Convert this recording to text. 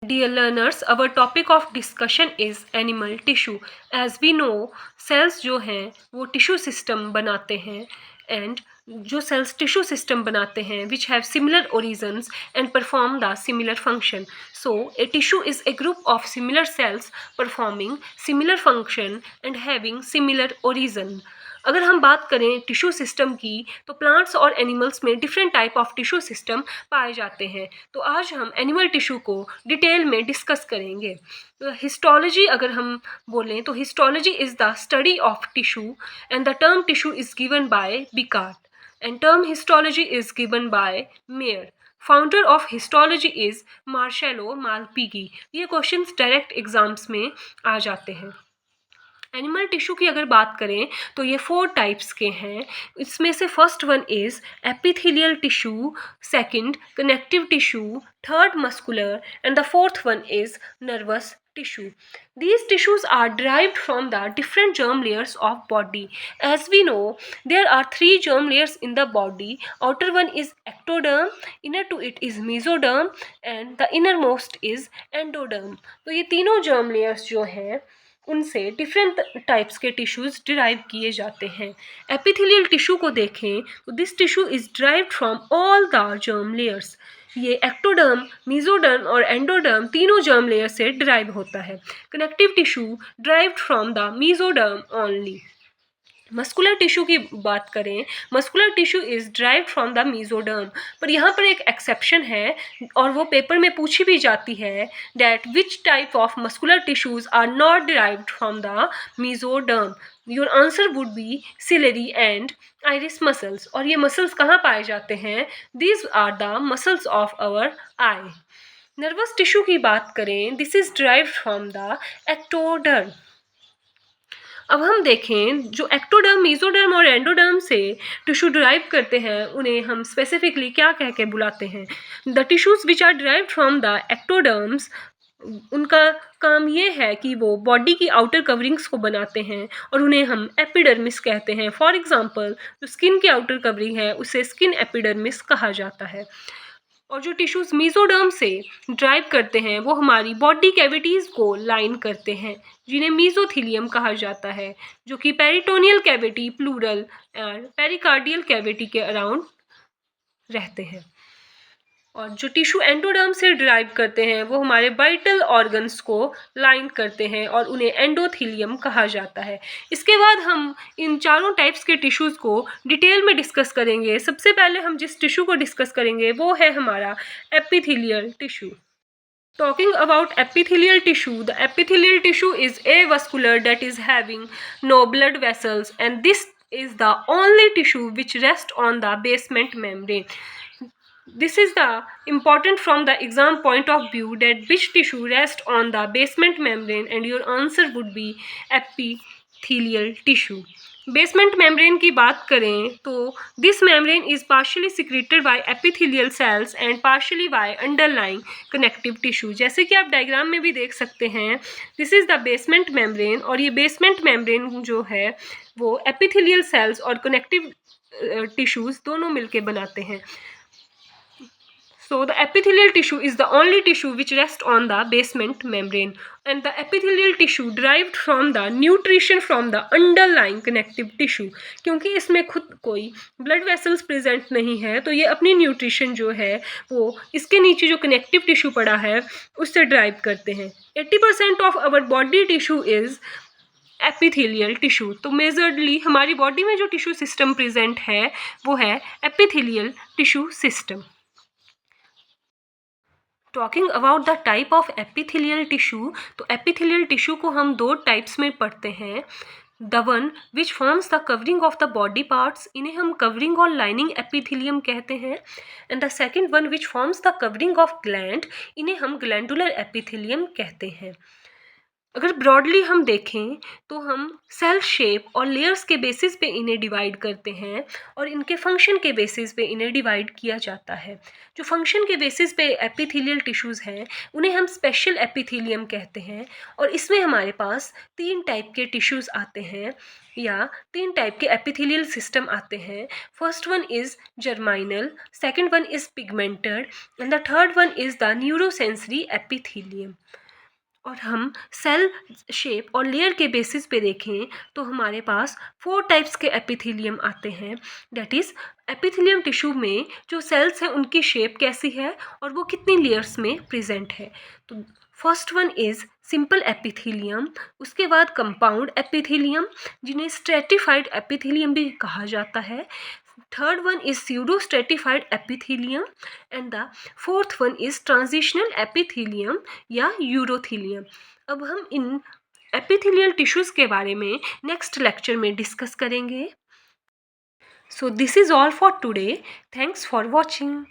Dear learners, our topic of discussion is animal tissue. As we know, cells जो हैं वो tissue system बनाते हैं and जो cells tissue system बनाते हैं which have similar origins and perform the similar function. So, a tissue is a group of similar cells performing similar function and having similar origin. अगर हम बात करें tissue system की तो plants और animals में different type of tissue system पाए जाते हैं। तो आज हम एनिमल टिश्यू को डिटेल में डिस्कस करेंगे। हिस्टोलॉजी अगर हम बोलें तो histology is the study of tissue and the term tissue is given by Bichat and term histology is given by Mayer. Founder of histology is Marcello Malpighi. ये questions direct exams में आ जाते हैं। Animal tissue की अगर बात करें तो ये 4 टाइप्स के हैं। इसमें से first one is epithelial tissue, second connective tissue, third muscular and the fourth one is nervous tissue. These tissues are derived from the different germ layers of body. As we know, there are 3 germ layers in the body. Outer one is ectoderm, inner to it is mesoderm and the innermost is endoderm. तो ये तीनों germ layers जो हैं उनसे different types के tissues derive किए जाते हैं। एपिथेलियल टिश्यू को देखें तो this tissue is derived from all the germ layers. ये एक्टोडर्म, मेसोडर्म और एंडोडर्म तीनों जर्म लेयर से डिराइव होता है। Connective tissue derived from the mesoderm only. Muscular tissue की बात करें, muscular tissue is derived from the mesoderm, पर यहाँ पर एक एक्सेप्शन है और वो पेपर में पूछी भी जाती है that which type of muscular tissues are not derived from the mesoderm. Your answer would be ciliary and iris muscles. और ये मसल्स कहाँ पाए जाते हैं? These are the muscles of our eye. Nervous tissue की बात करें, this is derived from the ectoderm. अब हम देखें जो एक्टोडर्म, मेसोडर्म और एंडोडर्म से टिश्यू डिराइव करते हैं उन्हें हम स्पेसिफिकली क्या कह के बुलाते हैं? The tissues which are derived from the ectoderms, उनका काम ये है कि वो बॉडी की आउटर कवरिंग्स को बनाते हैं और उन्हें हम एपिडर्मिस कहते हैं। फॉर एग्जांपल जो स्किन की आउटर कवरिंग है उसे स्किन एपिडर्मिस कहा जाता है। और जो टिश्यूज़ मेसोडर्म से ड्राइव करते हैं वो हमारी बॉडी कैविटीज़ को लाइन करते हैं जिन्हें मेसोथीलियम कहा जाता है, जो कि peritoneal cavity, pleural and pericardial cavity के अराउंड रहते हैं। और जो टिश्यू एंडोडर्म से डिराइव करते हैं वो हमारे वाइटल ऑर्गन्स को लाइन करते हैं और उन्हें एंडोथीलियम कहा जाता है। इसके बाद हम इन चारों टाइप्स के टिश्यूज़ को डिटेल में डिस्कस करेंगे। सबसे पहले हम जिस टिश्यू को डिस्कस करेंगे वो है हमारा epithelial tissue. Talking about epithelial tissue, the epithelial tissue is avascular, that is having no blood vessels, and this is the only tissue which rests on the basement membrane. This is the important from the exam point of view that which tissue rests on the basement membrane, and your answer would be epithelial tissue. Basement membrane की बात करें तो this membrane is partially secreted by epithelial cells and partially by underlying connective tissue. जैसे कि आप diagram में भी देख सकते हैं, this is the basement membrane और ये बेसमेंट मेम्ब्रेन जो है वो एपिथेलियल सेल्स और कनेक्टिव टिश्यूज़ दोनों मिलके बनाते हैं। So the epithelial tissue is the only tissue which rests on the basement membrane, and the epithelial tissue derived from the nutrition from the underlying connective tissue. क्योंकि इसमें खुद कोई blood vessels present नहीं है तो ये अपनी nutrition जो है वो इसके नीचे जो connective tissue पड़ा है उससे derive करते हैं। 80% of our body tissue is epithelial tissue। तो मेजरली हमारी बॉडी में जो टिश्यू सिस्टम प्रेजेंट है वो है epithelial tissue system। Talking about the type of epithelial tissue, तो एपिथेलियल टिश्यू को हम 2 टाइप्स में पढ़ते हैं। The one which forms the covering of the body parts, इन्हें हम कवरिंग और लाइनिंग एपिथेलियम कहते हैं। And the second one which forms the covering of gland, इन्हें हम ग्लैंडुलर एपिथेलियम कहते हैं। अगर ब्रॉडली हम देखें तो हम सेल शेप और लेयर्स के बेसिस पे इन्हें डिवाइड करते हैं और इनके फंक्शन के बेसिस पे इन्हें डिवाइड किया जाता है। जो फंक्शन के बेसिस पे एपिथेलियल टिश्यूज़ हैं उन्हें हम स्पेशल एपिथेलियम कहते हैं और इसमें हमारे पास 3 टाइप के टिश्यूज़ आते हैं या 3 टाइप के एपिथेलियल सिस्टम आते हैं। First one is germinal, second one is pigmented and the third one is the neurosensory epithelium. और हम सेल शेप और लेयर के बेसिस पे देखें तो हमारे पास 4 टाइप्स के एपिथेलियम आते हैं। दैट इज़ एपिथेलियम टिश्यू में जो सेल्स हैं उनकी शेप कैसी है और वो कितनी लेयर्स में प्रेजेंट है। तो first one is simple epithelium, उसके बाद कंपाउंड एपिथेलियम जिन्हें स्ट्रेटिफाइड एपिथेलियम भी कहा जाता है। Third one is pseudo stratified epithelium and the fourth one is transitional epithelium या यूरोथीलियम। अब हम इन एपिथेलियल टिश्यूज़ के बारे में नेक्स्ट लेक्चर में डिस्कस करेंगे। So this is all for today. Thanks for watching.